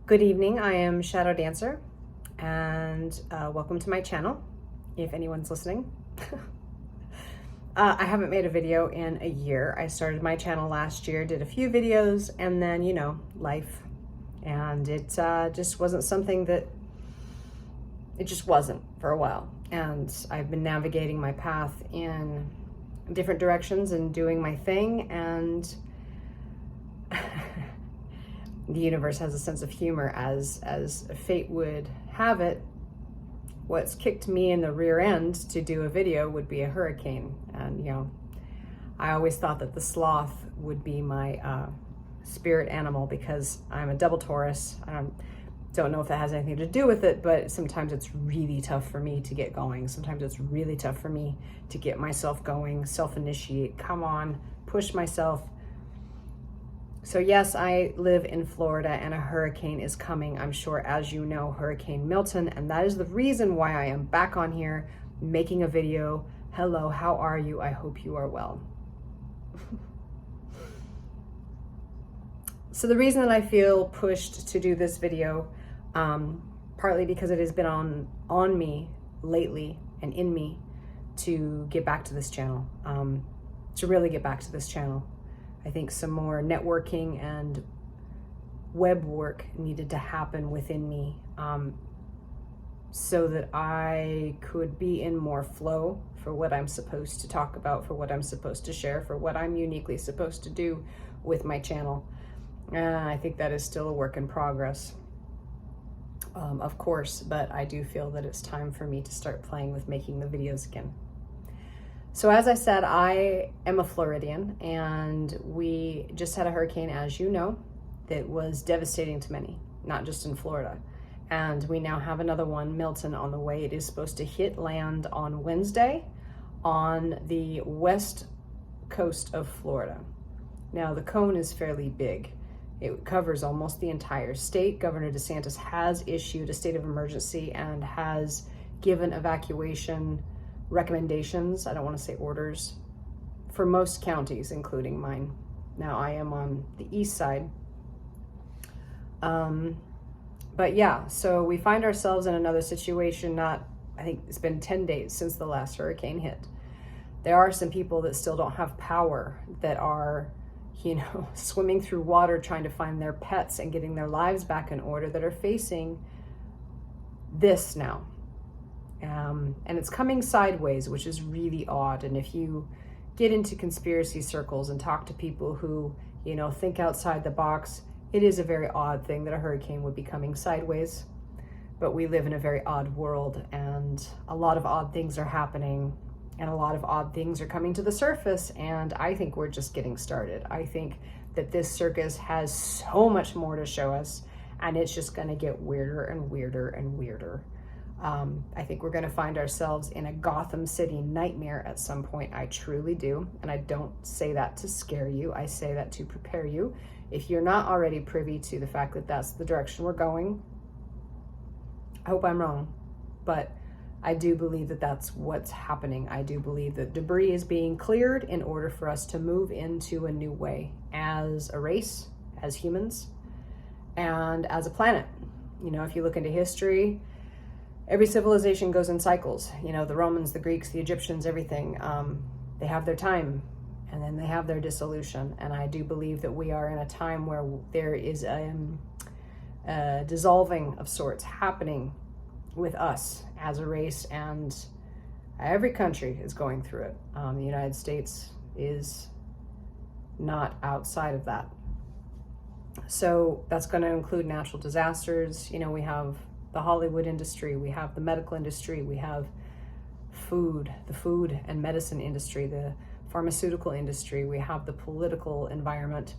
Good evening, I am Shadow Dancer, and welcome to my channel, if anyone's listening. I haven't made a video in a year. I started my channel last year, did a few videos, and then, life. And it just wasn't something that, it just wasn't for a while. And I've been navigating my path in different directions and doing my thing, and the universe has a sense of humor, as fate would have it. What's kicked me in the rear end to do a video would be a hurricane. And I always thought that the sloth would be my spirit animal, because I'm a double Taurus. I don't know if that has anything to do with it, but sometimes it's really tough for me to get going. Sometimes it's really tough for me to get myself going, self-initiate, come on, push myself. So yes, I live in Florida and a hurricane is coming, I'm sure, as you know, Hurricane Milton. And that is the reason why I am back on here making a video. Hello, how are you? I hope you are well. So the reason that I feel pushed to do this video, partly because it has been on me lately and in me to get back to this channel, to really get back to this channel. I think some more networking and web work needed to happen within me, so that I could be in more flow for what I'm supposed to talk about, for what I'm supposed to share, for what I'm uniquely supposed to do with my channel. I think that is still a work in progress, of course, but I do feel that it's time for me to start playing with making the videos again. So as I said, I am a Floridian, and we just had a hurricane, as you know, that was devastating to many, not just in Florida. And we now have another one, Milton, on the way. It is supposed to hit land on Wednesday on the west coast of Florida. Now, the cone is fairly big. It covers almost the entire state. Governor DeSantis has issued a state of emergency and has given evacuation recommendations, I don't want to say orders, for most counties, including mine. Now, I am on the east side. But yeah, so we find ourselves in another situation. I think it's been 10 days since the last hurricane hit. There are some people that still don't have power, that are, swimming through water trying to find their pets and getting their lives back in order, that are facing this now. And it's coming sideways, which is really odd. And if you get into conspiracy circles and talk to people who, think outside the box, it is a very odd thing that a hurricane would be coming sideways. But we live in a very odd world, and a lot of odd things are happening, and a lot of odd things are coming to the surface. And I think we're just getting started. I think that this circus has so much more to show us, and it's just going to get weirder and weirder and weirder. I think we're going to find ourselves in a Gotham City nightmare at some point. I truly do. And I don't say that to scare you. I say that to prepare you. If you're not already privy to the fact that that's the direction we're going, I hope I'm wrong. But I do believe that that's what's happening. I do believe that debris is being cleared in order for us to move into a new way as a race, as humans, and as a planet. If you look into history, every civilization goes in cycles. The Romans, the Greeks, the Egyptians, everything. They have their time, and then they have their dissolution. And I do believe that we are in a time where there is a dissolving of sorts happening with us as a race, and every country is going through it. The United States is not outside of that. So that's going to include natural disasters. We have the Hollywood industry, we have the medical industry, we have the food and medicine industry, the pharmaceutical industry, we have the political environment.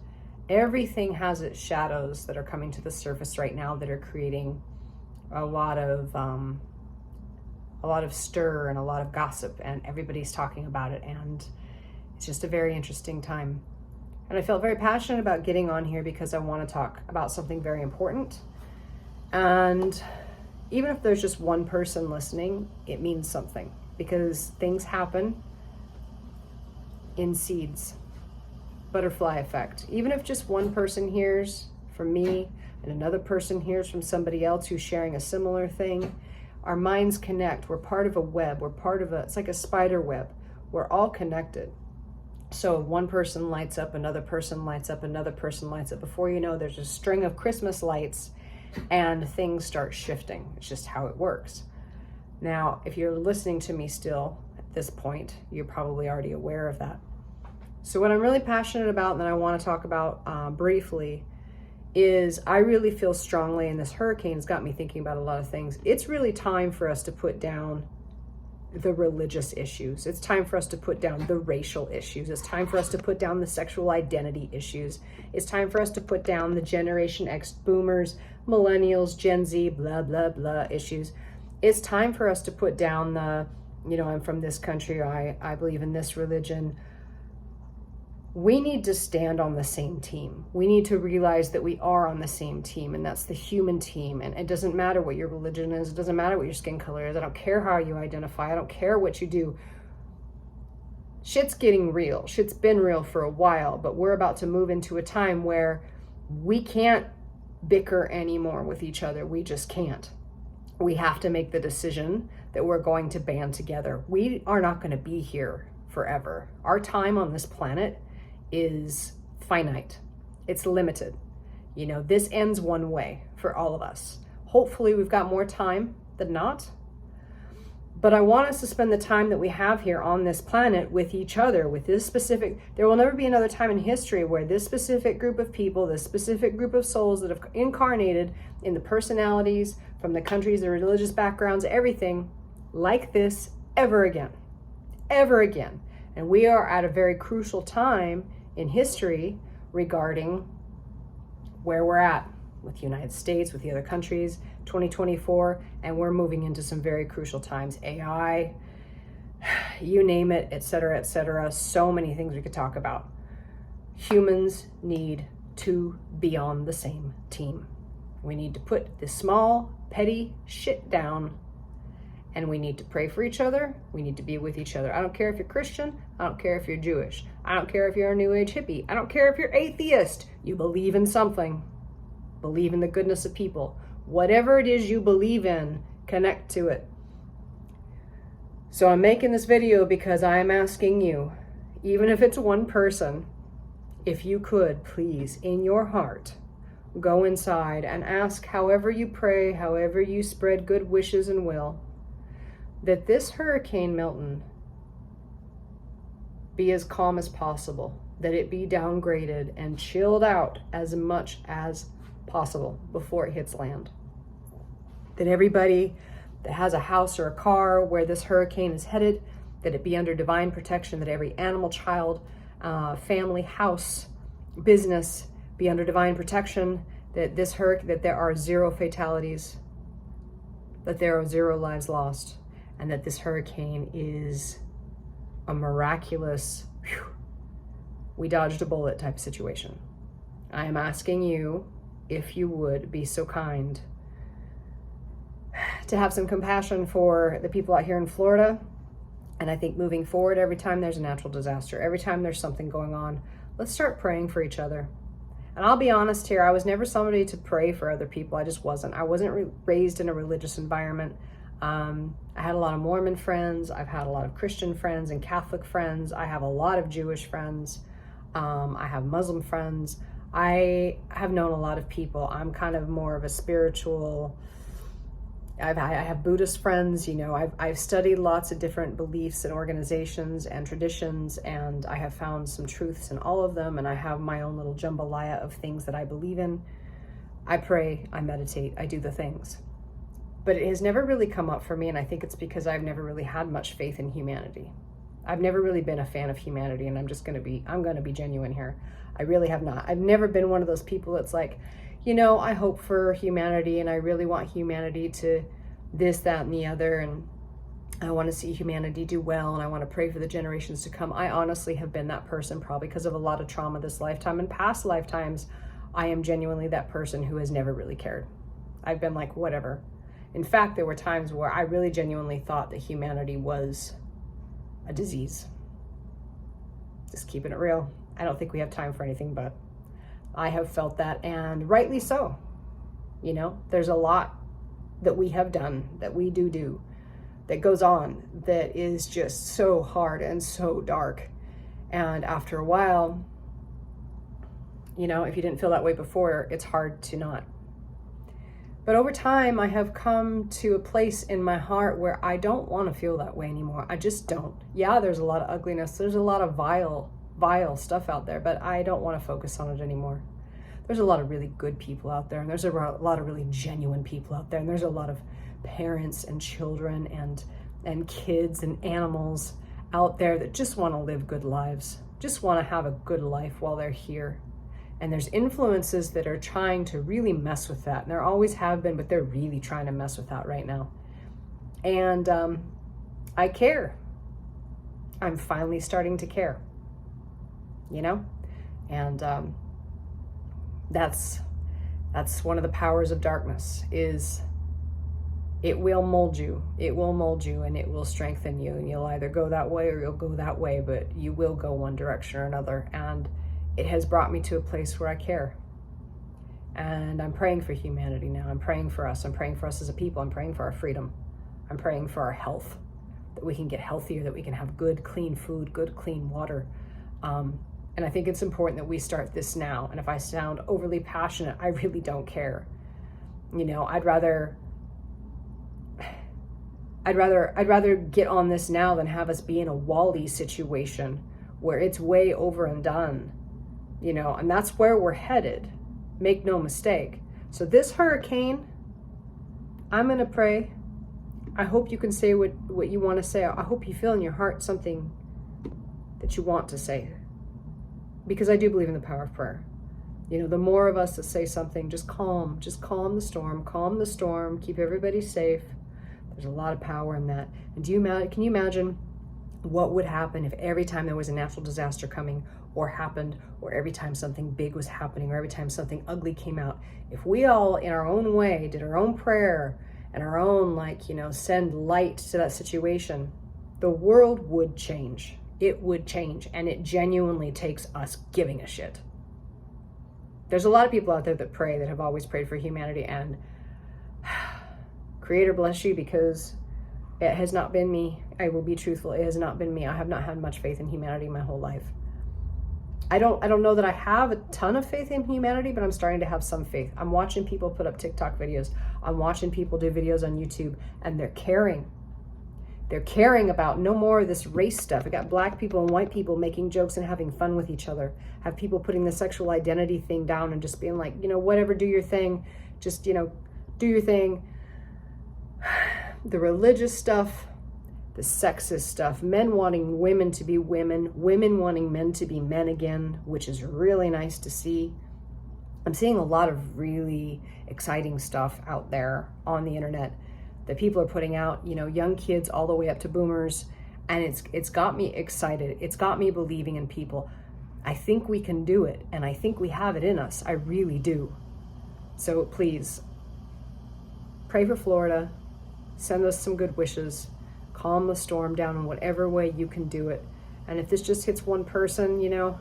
Everything has its shadows that are coming to the surface right now, that are creating a lot of stir and a lot of gossip, and everybody's talking about it, and it's just a very interesting time. And I felt very passionate about getting on here because I want to talk about something very important. And even if there's just one person listening, it means something, because things happen in seeds. Butterfly effect. Even if just one person hears from me, and another person hears from somebody else who's sharing a similar thing, our minds connect. We're part of a web. We're part of it's like a spider web. We're all connected. So one person lights up, another person lights up, another person lights up. Before you know, there's a string of Christmas lights and things start shifting. It's just how it works. Now, if you're listening to me still at this point, you're probably already aware of that. So what I'm really passionate about and that I want to talk about briefly is I really feel strongly, and this hurricane's got me thinking about a lot of things. It's really time for us to put down the religious issues. It's time for us to put down the racial issues. It's time for us to put down the sexual identity issues. It's time for us to put down the Generation X boomers, millennials, Gen Z, blah, blah, blah issues. It's time for us to put down the, I'm from this country, I believe in this religion. We need to stand on the same team. We need to realize that we are on the same team, and that's the human team. And it doesn't matter what your religion is. It doesn't matter what your skin color is. I don't care how you identify. I don't care what you do. Shit's getting real. Shit's been real for a while, but we're about to move into a time where we can't bicker anymore with each other. We just can't. We have to make the decision that we're going to band together. We are not going to be here forever. Our time on this planet is finite. It's limited. This ends one way for all of us. Hopefully we've got more time than not. But I want us to spend the time that we have here on this planet with each other, with this specific, there will never be another time in history where this specific group of people, this specific group of souls that have incarnated in the personalities from the countries, the religious backgrounds, everything like this ever again. Ever again. And we are at a very crucial time in history regarding where we're at with the United States, with the other countries, 2024, and we're moving into some very crucial times. AI, you name it, et cetera, so many things we could talk about. Humans need to be on the same team. We need to put this small, petty shit down, and we need to pray for each other. We need to be with each other. I don't care if you're Christian. I don't care if you're Jewish. I don't care if you're a New Age hippie. I don't care if you're atheist. You believe in something. Believe in the goodness of people. Whatever it is you believe in, connect to it. So I'm making this video because I am asking you, even if it's one person, if you could, please, in your heart, go inside and ask, however you pray, however you spread good wishes and will, that this Hurricane Milton be as calm as possible, that it be downgraded and chilled out as much as possible before it hits land. That everybody that has a house or a car where this hurricane is headed, that it be under divine protection, that every animal, child, family, house, business be under divine protection, that that there are 0 fatalities, that there are 0 lives lost, and that this hurricane is a miraculous, we dodged a bullet type of situation. I am asking you, if you would be so kind to have some compassion for the people out here in Florida. And I think moving forward, every time there's a natural disaster, every time there's something going on, let's start praying for each other. And I'll be honest here, I was never somebody to pray for other people. I just wasn't. I wasn't raised in a religious environment. I had a lot of Mormon friends. I've had a lot of Christian friends and Catholic friends. I have a lot of Jewish friends. I have Muslim friends. I have known a lot of people. I'm kind of more of a spiritual, I have Buddhist friends, I've studied lots of different beliefs and organizations and traditions, and I have found some truths in all of them, and I have my own little jambalaya of things that I believe in. I pray, I meditate, I do the things. But it has never really come up for me, and I think it's because I've never really had much faith in humanity. I've never really been a fan of humanity, and I'm going to be genuine here. I really have not. I've never been one of those people that's like, I hope for humanity, and I really want humanity to this, that, and the other, and I want to see humanity do well, and I want to pray for the generations to come. I honestly have been that person, probably because of a lot of trauma this lifetime and past lifetimes. I am genuinely that person who has never really cared. I've been like, whatever. In fact, there were times where I really genuinely thought that humanity was a disease. Just keeping it real. I don't think we have time for anything but. I have felt that, and rightly so. You know, there's a lot that we have done, that we do, that goes on, that is just so hard and so dark. And after a while, you know, if you didn't feel that way before, it's hard to not. But over time, I have come to a place in my heart where I don't want to feel that way anymore. I just don't. Yeah, there's a lot of ugliness. There's a lot of vile stuff out there, but I don't want to focus on it anymore. There's a lot of really good people out there, and there's a lot of really genuine people out there, and there's a lot of parents and children and kids and animals out there that just want to live good lives, just want to have a good life while they're here. And there's influences that are trying to really mess with that. And there always have been, but they're really trying to mess with that right now. And I care. I'm finally starting to care, you know? And that's one of the powers of darkness, is it will mold you. It will mold you, and it will strengthen you. And you'll either go that way or you'll go that way, but you will go one direction or another. And it has brought me to a place where I care. And I'm praying for humanity now. I'm praying for us. I'm praying for us as a people. I'm praying for our freedom. I'm praying for our health, that we can get healthier, that we can have good, clean food, good, clean water. And I think it's important that we start this now. And if I sound overly passionate, I really don't care. You know, I'd rather get on this now than have us be in a Wall-E situation where it's way over and done. You know, and that's where we're headed. Make no mistake. So this hurricane, I'm going to pray. I hope you can say what you want to say. I hope you feel in your heart something that you want to say. Because I do believe in the power of prayer. You know, the more of us that say something, just calm the storm, keep everybody safe. There's a lot of power in that. And can you imagine what would happen if every time there was a natural disaster coming or happened, or every time something big was happening, or every time something ugly came out, if we all in our own way did our own prayer and our own, like, you know, send light to that situation, the world would change. It would change. And it genuinely takes us giving a shit. There's a lot of people out there that pray, that have always prayed for humanity, and Creator bless you, because it has not been me. I will be truthful. It has not been me. I have not had much faith in humanity my whole life. I don't know that I have a ton of faith in humanity, but I'm starting to have some faith. I'm watching people put up TikTok videos. I'm watching people do videos on YouTube, and they're caring. They're caring about no more of this race stuff. I got black people and white people making jokes and having fun with each other. Have people putting the sexual identity thing down and just being like, you know, whatever, do your thing. Just, you know, do your thing. The religious stuff, the sexist stuff, men wanting women to be women, women wanting men to be men again, which is really nice to see. I'm seeing a lot of really exciting stuff out there on the internet that people are putting out, you know, young kids all the way up to boomers. And it's got me excited. It's got me believing in people. I think we can do it. And I think we have it in us. I really do. So please pray for Florida. Send us some good wishes. Calm the storm down in whatever way you can do it. And if this just hits one person, you know,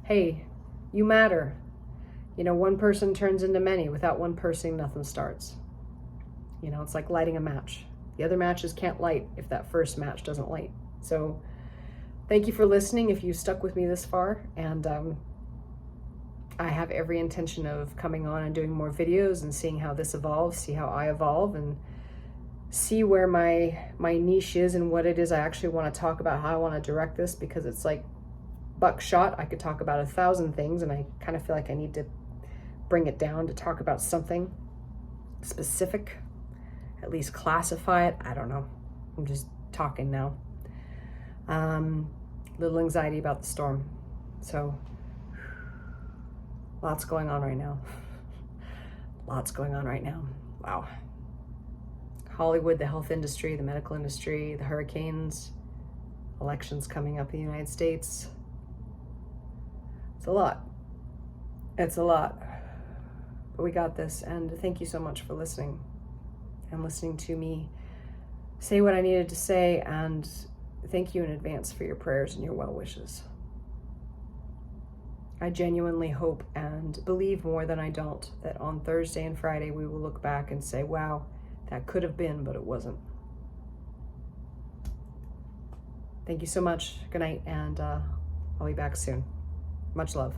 hey, you matter. You know, one person turns into many. Without one person, nothing starts. You know, it's like lighting a match. The other matches can't light if that first match doesn't light. So thank you for listening if you stuck with me this far. And I have every intention of coming on and doing more videos and seeing how this evolves, see how I evolve, and see where my niche is and what it is I actually want to talk about, how I want to direct this, because it's like buckshot. I could talk about 1,000 things, and I kind of feel like I need to bring it down to talk about something specific, at least classify it. I don't know. I'm just talking now. Little anxiety about the storm. So lots going on right now. Lots going on right now. Wow. Hollywood, the health industry, the medical industry, the hurricanes, elections coming up in the United States. It's a lot. It's a lot. But we got this, and thank you so much for listening and listening to me say what I needed to say, and thank you in advance for your prayers and your well wishes. I genuinely hope and believe more than I don't that on Thursday and Friday we will look back and say, wow, that could have been, but it wasn't. Thank you so much. Good night, and I'll be back soon. Much love.